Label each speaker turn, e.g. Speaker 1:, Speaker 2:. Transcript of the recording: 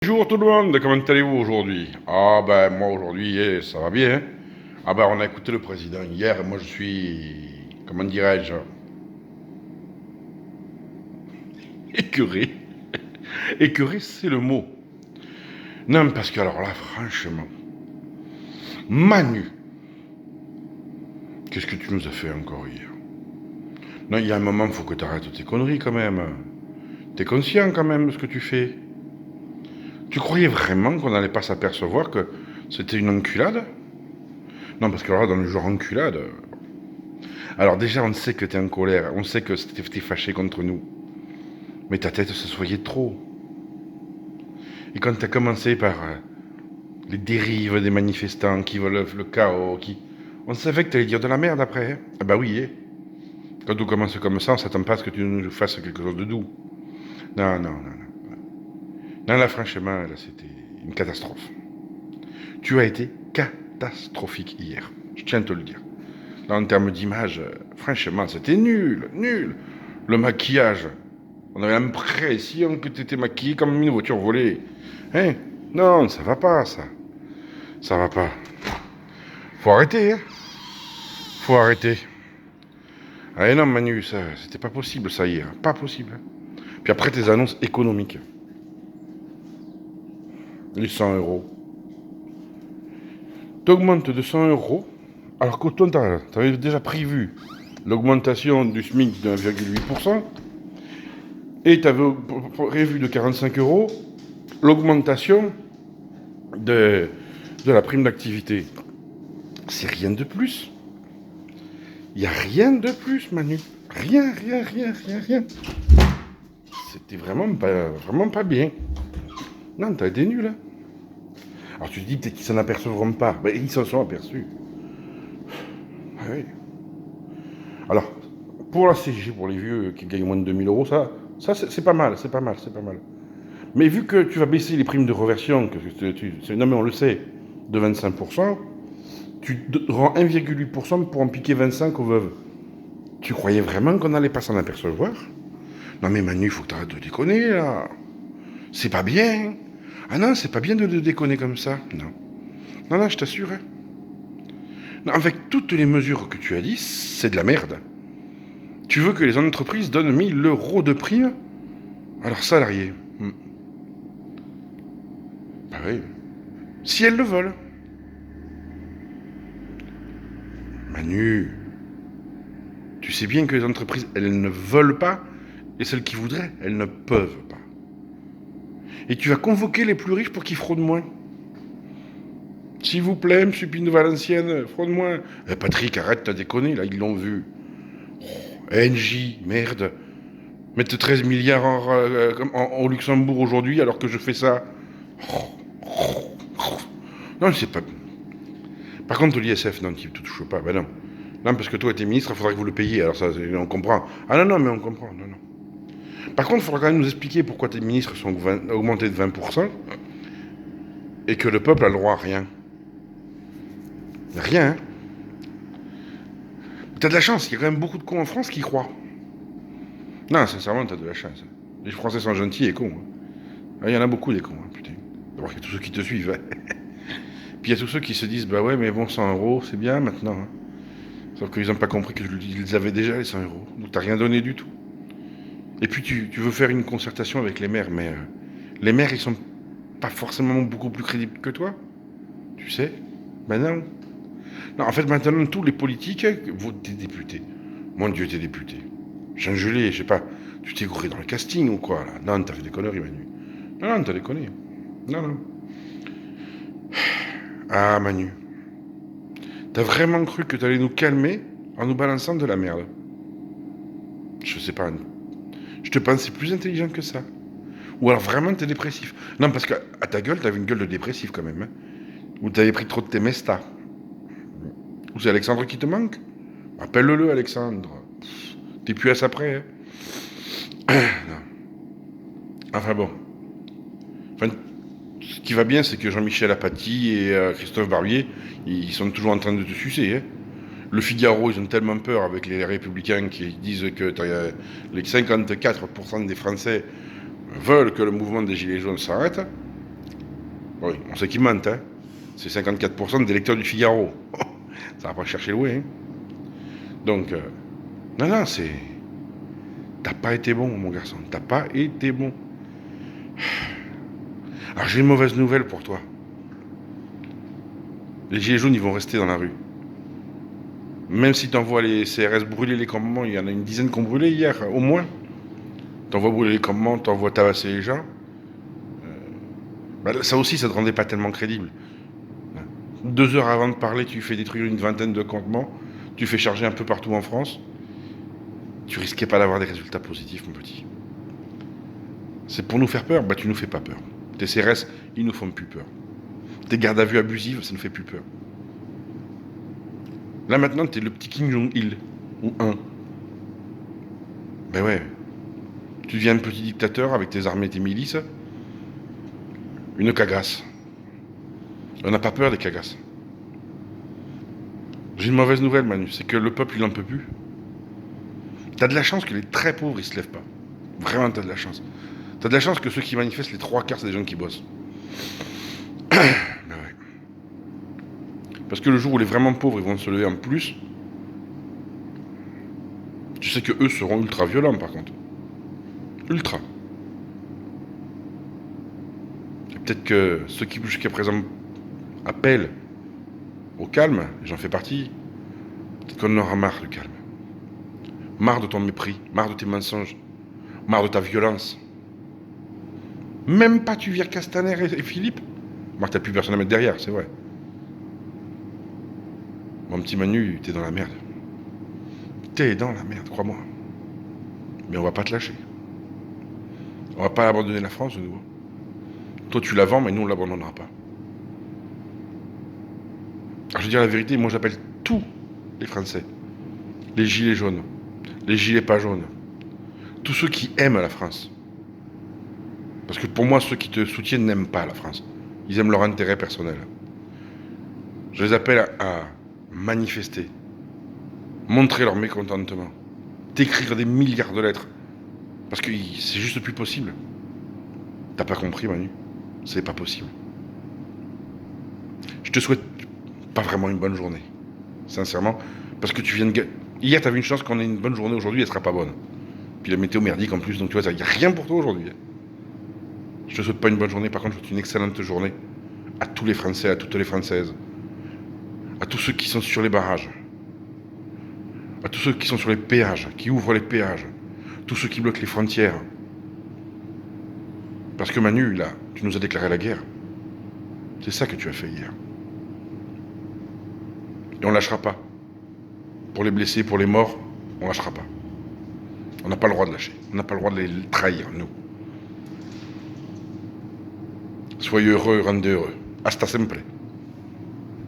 Speaker 1: Bonjour tout le monde, comment allez-vous aujourd'hui? Ah ben moi aujourd'hui ça va bien. Ah ben on a écouté le président hier, moi je suis, comment dirais-je, écœuré. Écœuré c'est le mot. Non parce que alors là franchement, Manu, qu'est-ce que tu nous as fait encore hier? Non il y a un moment il faut que tu arrêtes tes conneries quand même. T'es conscient quand même de ce que tu fais? Tu croyais vraiment qu'on n'allait pas s'apercevoir que c'était une enculade? Non parce que alors là dans le genre enculade... Alors déjà, on sait que t'es en colère, on sait que t'es fâché contre nous. Mais ta tête se soyait trop. Et quand t'as commencé par les dérives des manifestants qui veulent le chaos, on savait que t'allais dire de la merde après. Hein. Ah bah oui, hein. Quand tout commence comme ça, on s'attend pas à ce que tu nous fasses quelque chose de doux. Non, non, non, non. Non, là, franchement, là, c'était une catastrophe. Tu as été catastrophique hier. Je tiens à te le dire. Là, en termes d'image, franchement, c'était nul, nul. Le maquillage, on avait l'impression que tu étais maquillé comme une voiture volée. Hein? Non, ça va pas, ça. Ça va pas. Faut arrêter, hein? Faut arrêter. Ah non, Manu, ça, c'était pas possible, ça hier. Pas possible. Puis après, tes annonces économiques. Les 100 euros. T'augmentes de 100 euros, alors qu'au total, t'avais déjà prévu l'augmentation du SMIC de 1,8%, et t'avais prévu de 45 euros l'augmentation de la prime d'activité. C'est rien de plus. Il n'y a rien de plus, Manu. Rien, rien, rien, rien, rien. C'était vraiment pas bien. Non, t'as été nul, hein. Alors tu te dis peut-être qu'ils s'en apercevront pas. Ben, ils s'en sont aperçus. Ah oui. Alors, pour la CG, pour les vieux qui gagnent moins de 2000 euros, ça c'est pas mal, c'est pas mal, c'est pas mal. Mais vu que tu vas baisser les primes de reversion, non mais on le sait, de 25%, tu rends 1,8% pour en piquer 25 aux veuves. Tu croyais vraiment qu'on n'allait pas s'en apercevoir? Non mais Manu, il faut que tu arrêtes de déconner là. C'est pas bien. Ah non, c'est pas bien de déconner comme ça. Non. Non, non, je t'assure. Hein. Non, avec toutes les mesures que tu as dit, c'est de la merde. Tu veux que les entreprises donnent 1000 euros de prime à leurs salariés. Bah oui. Si elles le veulent. Manu, tu sais bien que les entreprises, elles ne veulent pas, et celles qui voudraient, elles ne peuvent pas. Et tu vas convoquer les plus riches pour qu'ils fraudent moins. S'il vous plaît, M. Pinot Valenciennes, fraude moins. Eh, Patrick, arrête, t'as déconné, là, ils l'ont vu. Oh, NJ, merde. Mettre 13 milliards au Luxembourg aujourd'hui alors que je fais ça. Non, c'est pas... Par contre, l'ISF, non, tu ne touches pas, ben non. Non, parce que toi, t'es ministre, il faudra que vous le payiez, alors ça, on comprend. Ah non, non, mais on comprend, non, non. Par contre, il faudra quand même nous expliquer pourquoi tes ministres sont augmentés de 20% et que le peuple a le droit à rien. Rien, hein. T'as de la chance, il y a quand même beaucoup de cons en France qui y croient. Non, sincèrement, t'as de la chance. Les Français sont gentils et cons. Hein. Il y en a beaucoup des cons, hein, putain. D'abord, il y a tous ceux qui te suivent. Hein. Puis il y a tous ceux qui se disent, bah ouais, mais bon, 100 euros, c'est bien maintenant. Hein. Sauf qu'ils n'ont pas compris qu'ils avaient déjà les 100 euros. Donc t'as rien donné du tout. Et puis tu veux faire une concertation avec les maires, mais les maires, ils sont pas forcément beaucoup plus crédibles que toi. Tu sais? Ben non. Non, en fait, maintenant, tous les politiques votent des députés. Mon Dieu, t'es député. Jean Gelé, je sais pas, tu t'es gouré dans le casting ou quoi, là? Non, t'as fait des conneries, Manu. Non, non, t'as déconné. Non, non. Ah, Manu. T'as vraiment cru que t'allais nous calmer en nous balançant de la merde? Je sais pas. Je te pensais plus intelligent que ça. Ou alors vraiment t'es dépressif. Non, parce qu'à ta gueule, t'avais une gueule de dépressif quand même. Hein. Ou t'avais pris trop de tes mestas. Ou c'est Alexandre qui te manque? Appelle-le, Alexandre. T'es plus à ça près. Hein. Non. Enfin bon. Enfin, ce qui va bien, c'est que Jean-Michel Apathy et Christophe Barbier, ils sont toujours en train de te sucer. Hein. Le Figaro, ils ont tellement peur avec les Républicains qui disent que les 54% des Français veulent que le mouvement des Gilets jaunes s'arrête. Oui, on sait qu'ils mentent, hein. C'est 54% des lecteurs du Figaro. Ça va pas chercher loin, hein. Donc, non, non, c'est... T'as pas été bon, mon garçon. T'as pas été bon. Alors, j'ai une mauvaise nouvelle pour toi. Les gilets jaunes, ils vont rester dans la rue. Même si t'envoies les CRS brûler les campements, il y en a une dizaine qui ont brûlé hier, au moins. T'envoies brûler les campements, t'envoies tabasser les gens. Bah, ça aussi, ça te rendait pas tellement crédible. 2 heures avant de parler, tu fais détruire une vingtaine de campements. Tu fais charger un peu partout en France. Tu risquais pas d'avoir des résultats positifs, mon petit. C'est pour nous faire peur? Bah, tu nous fais pas peur. Tes CRS, ils nous font plus peur. Tes gardes à vue abusives, ça nous fait plus peur. Là, maintenant, t'es le petit Kim Jong-il. Ou un. Ben ouais. Tu deviens un petit dictateur avec tes armées et tes milices. Une cagasse. On n'a pas peur des cagasses. J'ai une mauvaise nouvelle, Manu. C'est que le peuple, il en peut plus. T'as de la chance que les très pauvres, ils se lèvent pas. Vraiment, t'as de la chance. T'as de la chance que ceux qui manifestent, les 3 quarts, c'est des gens qui bossent. Ben ouais. Parce que le jour où les vraiment pauvres, ils vont se lever en plus, tu sais que eux seront ultra violents, par contre. Ultra. Et peut-être que ceux qui, jusqu'à présent, appellent au calme, et j'en fais partie, peut-être qu'on en aura marre du calme. Marre de ton mépris, marre de tes mensonges, marre de ta violence. Même pas tu vires Castaner et Philippe. Marre, t'as plus personne à mettre derrière, c'est vrai. Mon petit Manu, t'es dans la merde. T'es dans la merde, crois-moi. Mais on va pas te lâcher. On va pas abandonner la France de nouveau. Toi, tu la vends, mais nous, on l'abandonnera pas. Alors, je veux dire la vérité, moi, j'appelle tous les Français. Les gilets jaunes. Les gilets pas jaunes. Tous ceux qui aiment la France. Parce que pour moi, ceux qui te soutiennent n'aiment pas la France. Ils aiment leur intérêt personnel. Je les appelle à manifester. Montrer leur mécontentement. T'écrire des milliards de lettres. Parce que c'est juste plus possible. T'as pas compris, Manu? C'est pas possible. Je te souhaite pas vraiment une bonne journée. Sincèrement. Parce que tu viens de... Hier, t'avais une chance qu'on ait une bonne journée. Aujourd'hui, elle sera pas bonne. Puis la météo merdique en plus. Donc tu vois, il n'y a rien pour toi aujourd'hui. Je te souhaite pas une bonne journée. Par contre, je te souhaite une excellente journée. À tous les Français, à toutes les Françaises. À tous ceux qui sont sur les barrages. À tous ceux qui sont sur les péages. Qui ouvrent les péages. Tous ceux qui bloquent les frontières. Parce que Manu, là, tu nous as déclaré la guerre. C'est ça que tu as fait hier. Et on lâchera pas. Pour les blessés, pour les morts, on lâchera pas. On n'a pas le droit de lâcher. On n'a pas le droit de les trahir, nous. Soyez heureux, rendez heureux. Hasta siempre.